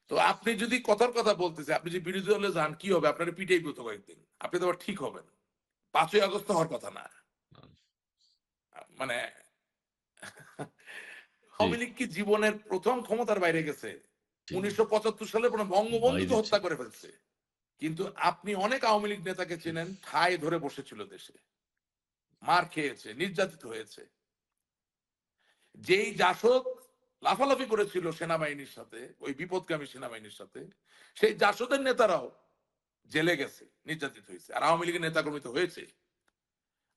তো আপনি যদি কথার কথা বলতেছে, আপনি যে বিরোধী দলে যান কি হবে? আপনার পিটাইব তো কয়েকদিন। আপনি তো আবার ঠিক হবেন। ৫ই আগস্ট হওয়ার কথা না। মানে জি, আওয়ামী লীগ কি জীবনের ১ম ক্ষমতার বাইরে গেছে? জি। ১৯৭৫ সালে বঙ্গবন্ধুকে বাইরে হত্যা ছিল। করে ফেলছে। কিন্তু আপনি অনেক আওয়ামী লীগ নেতাকে চেনেন, ঠায় ধরে বসেছিল দেশে। মার খেয়েছে, নির্যাতিত হয়েছে। যেই জাসদ লাফালাফি করেছিল সেনাবাহিনীর সাথে, ওই বিপদগামী সেনাবাহিনীর সাথে, সেই জাসদের নেতারাও জেলে গেছে, নির্যাতিত হয়েছে। আর আওয়ামী লীগের নেতাকর্মী তো হয়েছে।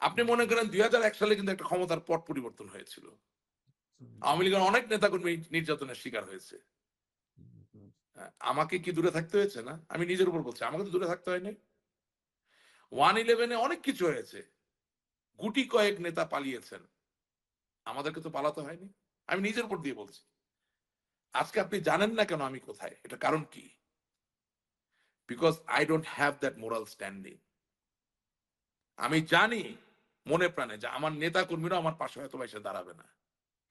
আপনি মনে করেন ২০০১ সালে কিন্তু একটা ক্ষমতার পট পরিবর্তন হয়েছিল। আওয়ামী লীগের অনেক নেতাকর্মী নির্যাতনের শিকার হয়েছে। হ্যাঁ, আমাকে কি দূরে থাকতে হয়েছে না? আমি নিজের উপর বলছি, আমাকে তো দূরে থাকতে হয়নি। 111 অনেক কিছু হয়েছে। গুটি কয়েক নেতা পালিয়েছেন। আমাদেরকে তো পালাতে হয়নি। আমি নিজের উপর দিয়ে বলছি। আজকে আপনি জানেন না কেন আমি কোথায়? এটার কারণ কি? Because I don't have that moral standing. আমি জানি মনে প্রাণে যে আমার নেতা কর্মীরা আমার পাশে হয়তো এসে দাঁড়াবে না।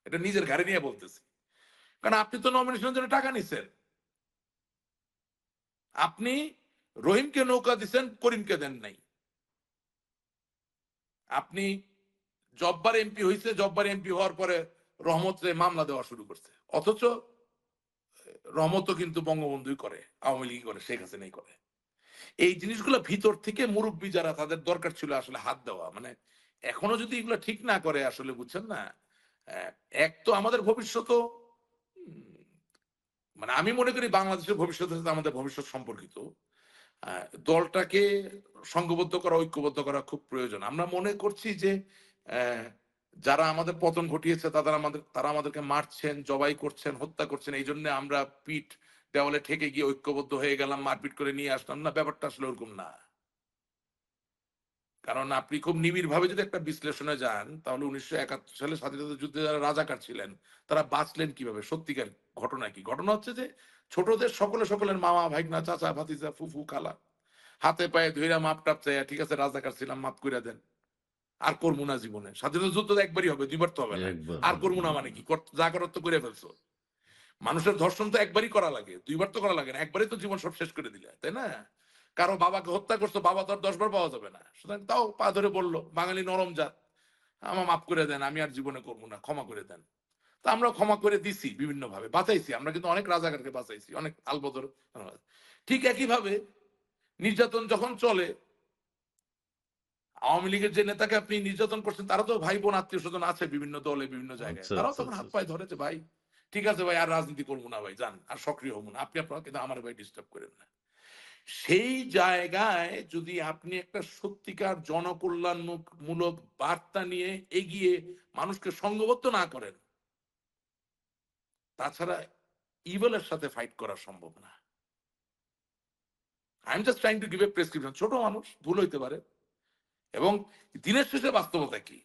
এটা নিজের ঘাড়ে নিয়ে বলতেছি। কারণ আপনি তো নমিনেশনের জন্য টাকা নিছেন। আপনি রহিমকে নৌকা দিচ্ছেন, করিমকে দেন নাই। আপনি জব্বার এমপি হয়েছে, জব্বার এমপি হওয়ার পরে রহমতে মামলা দেওয়া শুরু করছে। অথচ রহমতও কিন্তু বঙ্গবন্ধুই করে, আওয়ামী লীগ করে, শেখ হাসিনাই করে। এই জিনিসগুলো ভিতর থেকে মুরব্বী যারা তাদের দরকার ছিল আসলে হাত দেওয়া। মানে এখনো যদি এগুলো ঠিক না করে আসলে বুঝছেন না, আহ, এক তো আমাদের ভবিষ্যৎ, মানে আমি মনে করি বাংলাদেশের ভবিষ্যতের সাথে আমাদের ভবিষ্যৎ সম্পর্কিত। দলটাকে সংঘবদ্ধ করা, ঐক্যবদ্ধ করা খুব প্রয়োজন। আমরা মনে করছি যে আহ, যারা আমাদের পতন ঘটিয়েছে তারা আমাদেরকে মারছেন, জবাই করছেন, হত্যা করছেন, এই জন্য আমরা পিঠ দেওয়ালে ঠেকে গিয়ে ঐক্যবদ্ধ হয়ে গেলাম, মারপিট করে নিয়ে আসলাম। না, ব্যাপারটা আসলে ওরকম না। কারণ আপনি খুব নিবিড় ভাবে যদি একটা বিশ্লেষণে যান, তাহলে ১৯৭১ সালে স্বাধীনতা যুদ্ধে যারা রাজাকার ছিলেন তারা বাঁচলেন কিভাবে? সত্যিকার ঘটনা কি? ঘটনা হচ্ছে যে ছোটদের সকলের মামা, ভাইগনা, চাচা, ভাতিজা, ফুফু, খালা হাতে পায়ে ধইরা মাপ টাপ চাইয়া, ঠিক আছে রাজাকার ছিলাম, মাফ করে দেন, আর করবো না জীবনে। স্বাধীনতা যুদ্ধ তো একবারই হবে, দুইবার তো হবে না। একবার আর হবে। করবো না মানে কি? যা করার তো করে ফেলছো। মানুষের ধর্ষণ তো একবারই করা লাগে, দুইবার তো করা লাগে না। একবারই তো জীবন সব শেষ করে দিলে, তাই না? কারো বাবাকে হত্যা করছো, বাবা তো আর 10 বার পাওয়া যাবে না। সুতরাং তাও পা ধরে বললো, বাঙালি নরম জাত, আমার মাফ করে দেন, আমি আর জীবনে করবো না, ক্ষমা করে দেন। তা আমরা ক্ষমা করে দিছি বিভিন্ন ভাবে, বাঁচাইছি। আমরা কিন্তু অনেক রাজাকারকে বাঁচাইছি, অনেক আলবদর। ঠিক একইভাবে নির্যাতন যখন চলে, আওয়ামী লীগের যে নেতাকে আপনি নির্যাতন করছেন তারা তো ভাই বোন আত্মীয় স্বজন আছে বিভিন্ন দলে, বিভিন্ন জায়গায়, আচ্ছা, তারাও আচ্ছা, তখন আচ্ছা, হাত আচ্ছা। পায়ে ধরেছে, ভাই ঠিক আছে ভাই, আর রাজনীতি করবো না ভাই, যান, আর সক্রিয় হবো না, আপনি আপনার, কিন্তু আমার ভাই ডিস্টার্ব করেন না। সেই জায়গায় যদি আপনি একটা সত্যিকার জনকল্যাণমূলক বার্তা নিয়ে এগিয়ে মানুষকে সংঘবদ্ধ না করেন, তাছাড়া ইভেলের সাথে ফাইট করা সম্ভব না। I am just trying to give a prescription. ছোট মানুষ, ভুল হইতে পারে। এবং দিনের শেষে বাস্তবতা কি?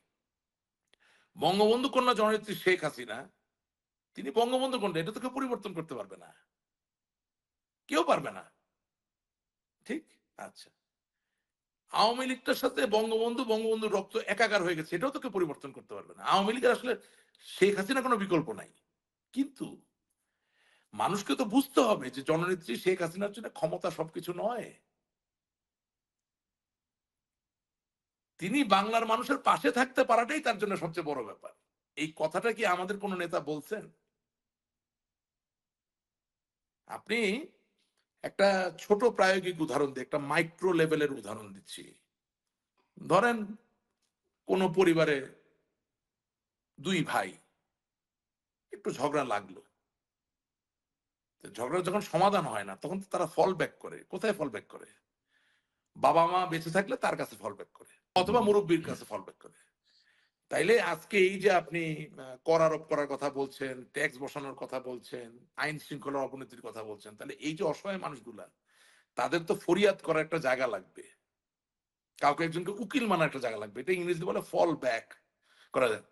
বঙ্গবন্ধু কন্যা জননেত্রী শেখ হাসিনা, তিনি বঙ্গবন্ধু কন্যা, এটা তো কেউ পরিবর্তন করতে পারবে না, কেউ পারবে না। ঠিক? আচ্ছা, আওয়ামী লীগটার সাথে বঙ্গবন্ধুর রক্ত একাকার হয়ে গেছে, এটাও তো কেউ পরিবর্তন করতে পারবে না। আওয়ামী লীগের আসলে শেখ হাসিনা কোনো বিকল্প নাই। কিন্তু মানুষকে তো বুঝতে হবে যে জননেত্রী শেখ হাসিনার জন্য ক্ষমতা সবকিছু নয়। তিনি বাংলার মানুষের পাশে থাকতে পারাটাই তার জন্য সবচেয়ে বড় ব্যাপার। এই কথাটা কি আমাদের কোন নেতা বলছেন? আপনি একটা ছোট প্রায়োগিক উদাহরণ দিই, একটা মাইক্রো লেভেলের উদাহরণ দিচ্ছি। ধরেন কোন পরিবারে দুই ভাই একটু ঝগড়া লাগলো। ঝগড়া যখন সমাধান হয় না তখন তো তারা ফল ব্যাক করে। কোথায় ফল ব্যাক করে? বাবা মা বেঁচে থাকলে তার কাছে ফল ব্যাক করে, অথবা মুরব্বীর কাছে ফল ব্যাক করে। তাইলে আজকে এই যে আপনি কর আরোপ করার কথা বলছেন, ট্যাক্স বসানোর কথা বলছেন, আইন শৃঙ্খলার অবনতির কথা বলছেন, তাহলে এই যে অসহায় মানুষগুলা, তাদের তো ফরিয়াদ করার একটা জায়গা লাগবে। কাউকে একজনকে উকিল মানার একটা জায়গা লাগবে। এটা ইংরেজিতে বলে ফল ব্যাক করা যায়।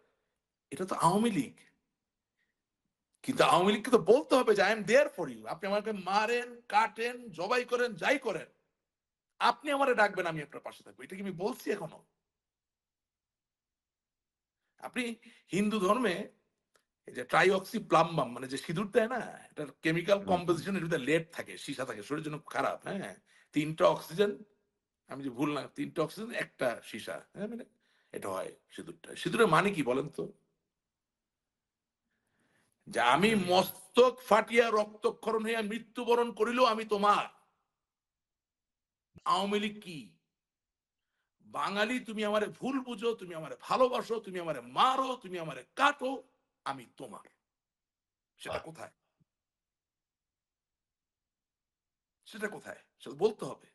এটা তো আওয়ামী লীগ। কিন্তু আওয়ামী লীগকে তো বলতে হবে যে I am there for you. আপনি আমাকে মারেন, কাটেন, জবাই করেন, যাই করেন, আপনি আমারে ডাকবেন, আমি আপনার পাশে থাকবো। এটা কি আমি বলছি এখনো? আপনি হিন্দু ধর্মে এই যে ট্রাইঅক্সি প্লাম্বাম মানে যে সিঁদুর দেয় না, এটার কেমিক্যাল হুম, হুম। কম্পোজিশন এর ভিতরে লেড থাকে, সীসা থাকে, শরীরের জন্য খারাপ। হ্যাঁ, 3টা অক্সিজেন, আমি যে ভুল না, 3টা অক্সিজেন একটা সীসা, হ্যাঁ মানে এটা হয় সিঁদুরটা। সিঁদুরের মানে কি বলেন তো? যে আমি জানি না। মস্তক ফাটিয়া রক্তক্ষরণ হইয়া মৃত্যুবরণ করিলেও আমি তোমার। আওয়ামী লীগ কি? বাঙালি তুমি আমারে ভুল বুঝো, তুমি আমারে ভালোবাসো, তুমি আমারে মারো, তুমি আমারে কাটো, আমি তোমার। সেটা বাহ! কোথায়? সেটা কোথায়? সেটা বলতে হবে।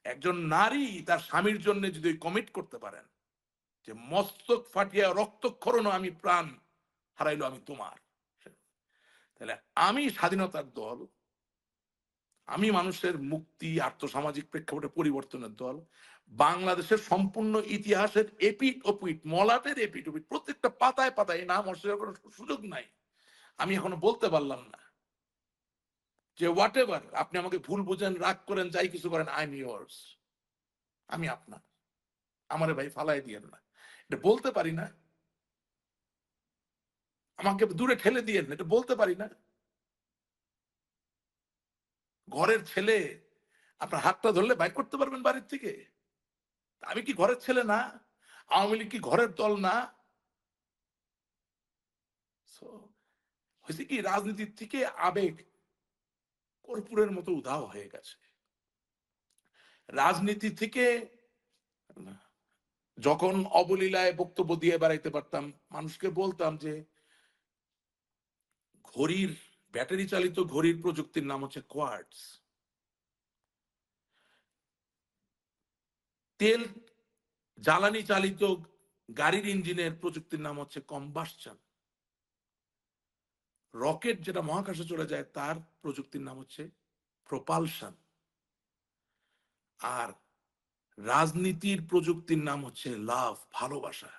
একজন নারী তার স্বামীর জন্য যদি কমিট করতে পারেন যে মস্তক ফাটিয়া রক্তক্ষরণ আমি প্রাণ হারাইলো আমি তোমার, তাহলে আমি স্বাধীনতার দল, আমি মানুষের মুক্তি আর্থসামাজিক প্রেক্ষাপটে পরিবর্তনের দল, বাংলাদেশের সম্পূর্ণ ইতিহাসের এপিট ওপিট, মলাটের এপিট ওপিট, প্রত্যেকটা পাতায় পাতায় নাম অস্বীকার করার সুযোগ নাই। আমি এখনো বলতে পারলাম না যে হোয়াট এভার, আপনি আমাকে ভুল বুঝেন, রাগ করেন, যাই কিছু করেন, আই এম ইয়োর্স, আমি আপনার, আমারে ভাই ফালাই দিয়েন না। এটা বলতে পারি না, আমাকে দূরে ঠেলে দিয়েন না, এটা বলতে পারি না। ঘরের ছেলে আপনার হাতটা ধরলে বাইর করতে পারবেন বাড়ির থেকে? আমি কি ঘরের ছেলে না? আওয়ামী লীগ কি ঘরের দল না? So, হয়েছে কি, রাজনীতির থেকে আবেগ কর্পূরের মতো উধাও হয়ে গেছে। রাজনীতি থেকে যখন অবলীলায় বক্তব্য দিয়ে বেড়াইতে পারতাম, মানুষকে বলতাম যে ঘড়ির, ব্যাটারি চালিত ঘড়ির প্রযুক্তির নাম হচ্ছে কোয়ার্টজ। তেল জ্বালানি চালিত গাড়ির ইঞ্জিনের প্রযুক্তির নাম হচ্ছে কম্বাসশন। রকেট যেটা মহাকাশে চলে যায় তার প্রযুক্তির নাম হচ্ছে প্রোপালশন। আর রাজনীতির প্রযুক্তির নাম হচ্ছে লাভ, ভালোবাসা।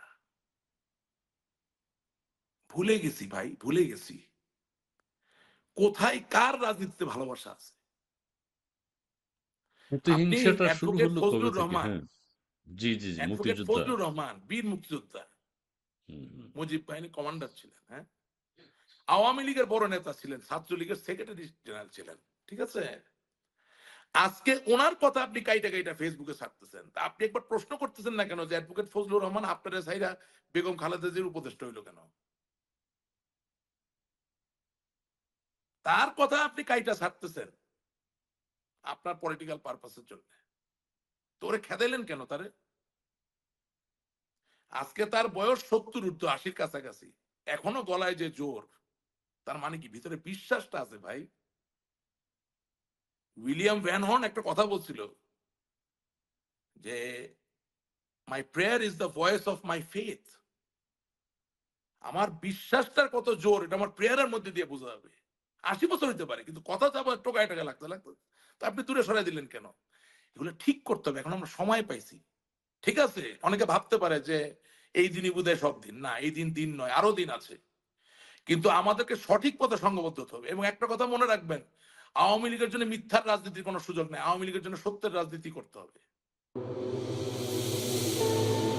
ভুলে গেছি ভাই, ভুলে গেছি কোথায় কার রাজনীতিতে ভালোবাসা আছে। আপনি প্রতিহিংসাটা শুরু অ্যাডভোকেট হলো কবে ফজলুর থেকে? রহমান, হ্যাঁ। জি, জি, জি, অ্যাডভোকেট মুক্তিযোদ্ধা। ফজলুর রহমান বীর মুক্তিযোদ্ধা, হুম, হুম। মুজিব বাহিনী কমান্ডার ছিলেন, হ্যাঁ, আওয়ামী লীগের বড় নেতা ছিলেন, ছাত্রলীগের সেক্রেটারি জেনারেল ছিলেন, ঠিক আছে। আজকে ওনার কথা আপনি কাইটা কাইটা ফেসবুকে ছাড়তেছেন, তা আপনি একবার প্রশ্ন করতেছেন না কেন যে অ্যাডভোকেট ফজলুর রহমান আপনার সাইরা বেগম খালেদা জিয়ার উপদেষ্টা হইল কেন? তার কথা আপনি কাইটা ছাড়তেছেন আপনার পলিটিক্যাল পারপাসের জন্য। তোরে খেদাইলেন কেন তারে? আজকে তার বয়স 70 ঊর্ধ্ব, 80-র কাছাকাছি, এখনো গলায় যে জোর, তার মানে কি ভিতরে বিশ্বাসটা আছে ভাই। উইলিয়াম ভ্যান হর্ন একটা কথা বলছিল যে my prayer is the voice of my faith. আমার বিশ্বাসটার কত জোর এটা আমার প্রেয়ারের মধ্যে দিয়ে বোঝা যাবে। 80 বছর হইতে পারে কিন্তু কথা যাবো টোকায় টাকা লাগতে লাগতো, তা আপনি দূরে সরাই দিলেন কেন? এগুলো ঠিক করতে হবে, এখন আমরা সময় পাইছি। ঠিক আছে, অনেকে ভাবতে পারে যে এই দিনই বোধহয় সব দিন, না, এই দিন দিন নয়, আরো দিন আছে। কিন্তু আমাদেরকে সঠিক পথে সংঘবদ্ধ হতে হবে। এবং একটা কথা মনে রাখবেন, আওয়ামী লীগের জন্য মিথ্যার রাজনীতির কোনো সুযোগ নেই, আওয়ামী লীগের জন্য সত্যের রাজনীতি করতে হবে।